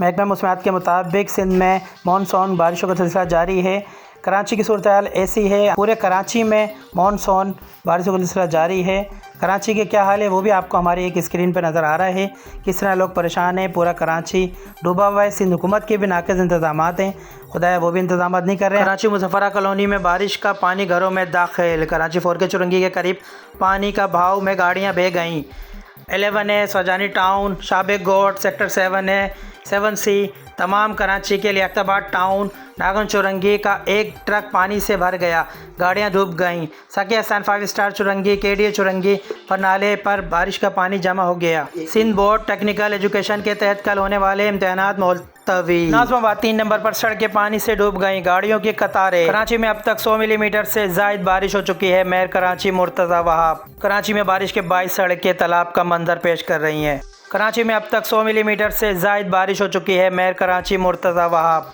महकमा मौसमियात के मुताबिक सिंध में मानसून बारिशों का सिलसिला जारी है। कराची की सूरत हाल ऐसी है, पूरे कराची में मानसून बारिशों का सिलसिला जारी है। कराची के क्या हाल है वो भी आपको हमारी एक स्क्रीन पर नज़र आ रहा है, किस तरह लोग परेशान हैं। पूरा कराची डूबा हुआ है। सिंध हुकूमत के भी नाक़िस इंतजाम हैं, खुदाया वो भी इंतजाम नहीं कर रहे हैं। कराची मुज़फ़्फ़रा कॉलोनी में बारिश का पानी घरों में दाखिल। कराची फोरके चुरंगी के करीब पानी का बहाव में गाड़ियाँ बह गईं। 11 है, सजानी टाउन, शाबेग गोट, सेक्टर 7 है, 7C, तमाम कराची के लियाकताबाद टाउन, नागन चुरंगी का एक ट्रक पानी से भर गया, गाड़ियां डूब गईं। साकिया एहसान 5 स्टार चुरंगी, KDA चुरंगी पर नाले पर बारिश का पानी जमा हो गया। सिंध बोर्ड टेक्निकल एजुकेशन के तहत कल होने वाले इम्तहानात मुलतवी। नाज़िमाबाद 3 नंबर पर सड़कें पानी से डूब गईं, गाड़ियों की कतारें। कराची में अब तक 100 मिलीमीटर से ज़ायद बारिश हो चुकी है। मेयर कराची मुर्तज़ा वहाब। कराची में बारिश के 22 सड़कें तालाब का मंजर पेश कर रही हैं। कराची में अब तक 100 मिलीमीटर से ज़ायद बारिश हो चुकी है। मेयर कराची मुर्तज़ा वहाब।